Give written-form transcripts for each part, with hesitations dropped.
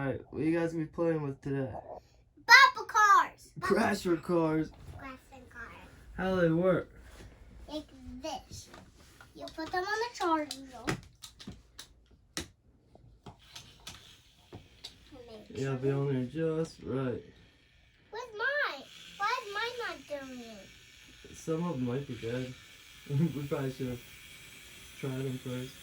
Alright, what you guys gonna be playing with today? Bumper cars. Crasher cars. Crashing cars. How do they work? Like this. You put them on the charger. Yeah, be on there just right. Where's mine? Why is mine not doing it? Some of them might be dead. We probably should have tried them first.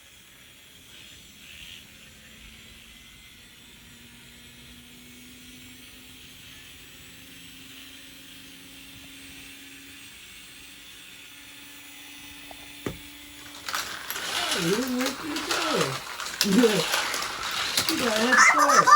Hey, where did you go? Yeah. You got a head start.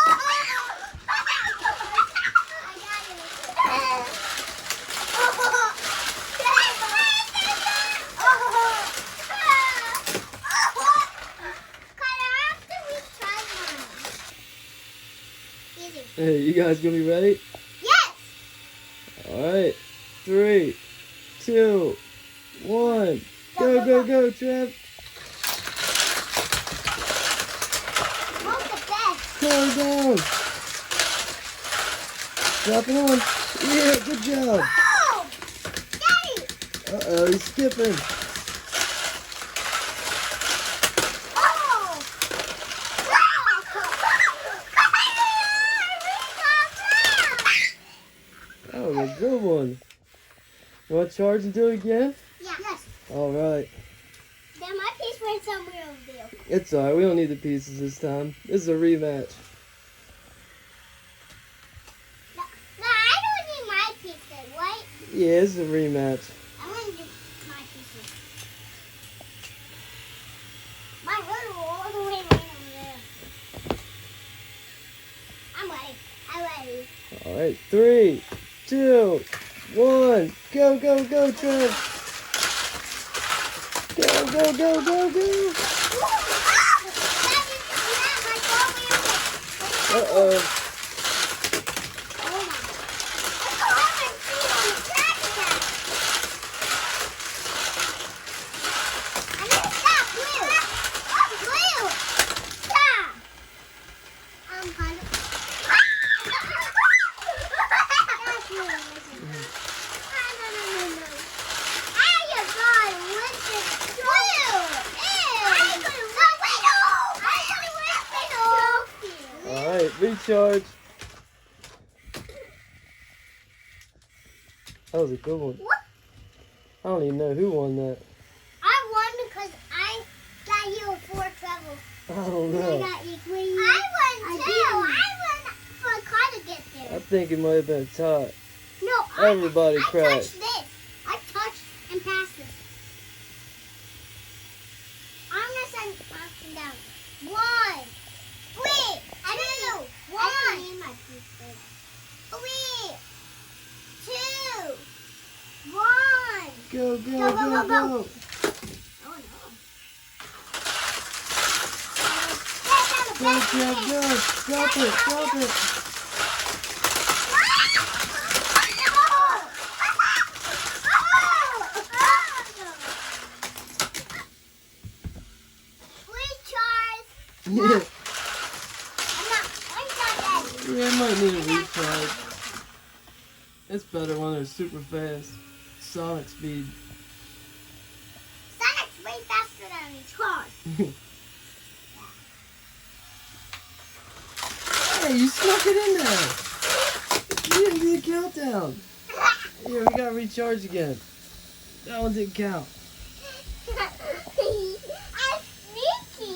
Hey, you guys gonna be ready? Yes! Alright. 3, 2, 1. Go, go, go, Trev. Hold the best. Car down. Drop it on. Yeah, good job. Oh! Daddy! Uh-oh, he's skipping. That was a good one. You want to charge and do it again? Yeah. Yes. Alright. Then my piece went somewhere over there. It's alright, we don't need the pieces this time. This is a rematch. No, I don't need my pieces, right? Yeah, this is a rematch. I want to do my pieces. Mine went all the way right over there. I'm ready. I'm ready. Alright, 3, 2, 1. Go, go, go, Trev. Go, go, go, go, go. Uh-oh. Alright, recharge. That was a good one. I don't even know who won that. I won because I got you a 4 treble. I don't know. I got you 3. I won too. I won for a car to get there. I think it might have been a tie. No, Everybody I crashed. touched this. I touched and passed this. I'm going to send Austin down. 1, 3, 2, 1. I need my pieces. 3, 2, 1. Go, go, Go, go, go, go, go. go. Oh no. Go, Trev, go. Drop it, drop it. Yeah. Yeah, I might need a recharge. It's better when they're super fast. Sonic speed. Sonic's way faster than these cars. Hey, you snuck it in there. You didn't do the countdown. Here, we got recharge again. That one didn't count. I'm sneaky.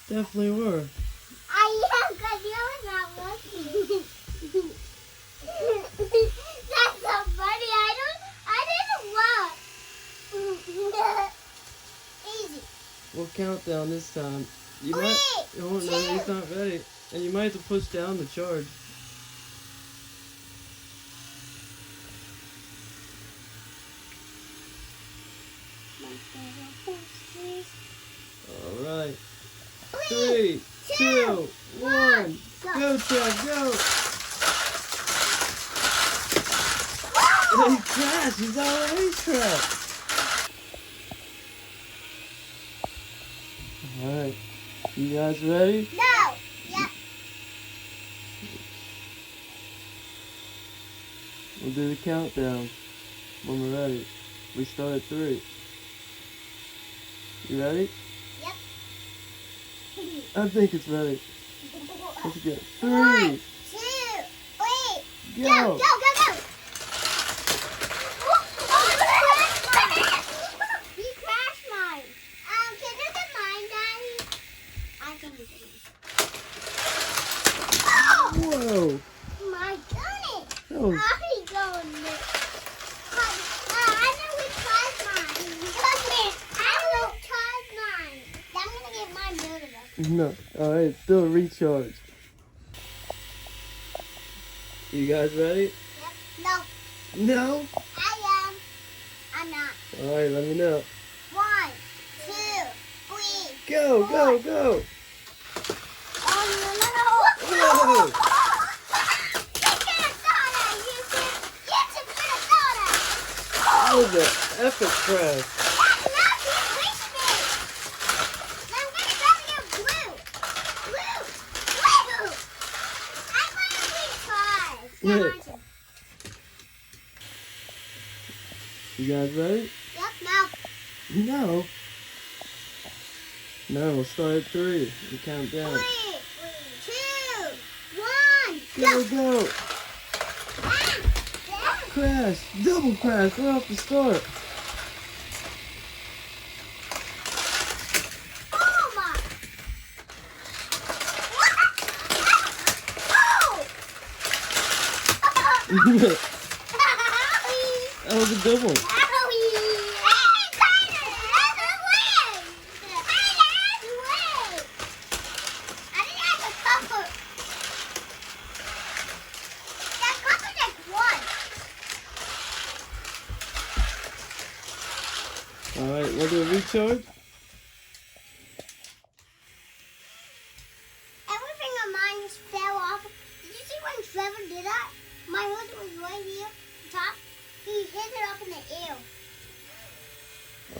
Definitely were. I am, because you're not looking. That's so funny. I didn't look. Easy. We'll count down this time. You 3, might. Oh, no, 2. he's not ready. And you might have to push down the charge. Alright. 3, 2, 1. Go, Chad, go. He crashed. He's on the racetrack. Alright. You guys ready? No. Yeah. We'll do the countdown when we're ready. We start at 3. You ready? Yep. I think it's ready. Let's go. 3. 1, 2, 3. Go. Go, go, go, go. You crashed mine. Can you get mine, Daddy? I can do this. Oh! Whoa. My goodness. That was... I'm going to I know we tried mine. Come here. I will try mine. I'm going to get mine buildable. No. Alright, still recharge. You guys ready? Yep. No. No? I am. I'm not. Alright, let me know. 1, 2, 3. Go, go, go. Oh, no, no, Whoa. no. You can't throw that. You should throw that. That was an epic crash. Now you wish me. I'm going to grab you blue. Blue. Blue. I'm going to retry. Yeah. Now, aren't you? You guys ready? Yep, now. No. No, we'll start at 3 and count down. 3, 2, 1. Go, go. Ah, Crash. Double crash right off the start. oh my. Oh. That was a good one. Alright, we'll do a recharge. Everything on mine just fell off. Did you see when Trevor did that? My hood was right here, top. He hit it up in the air.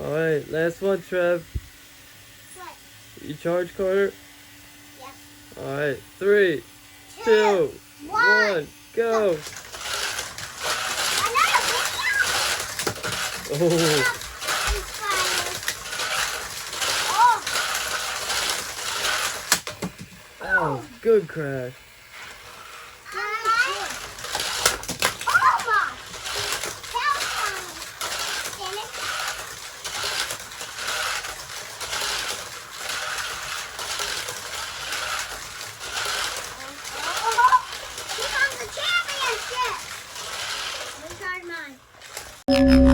Alright, last one, Trev. What? You charge, Carter? Yes. Alright, 3, 2, 1, go. Another video? Oh, Oh. that was a good crash. Championship! Recharge mine.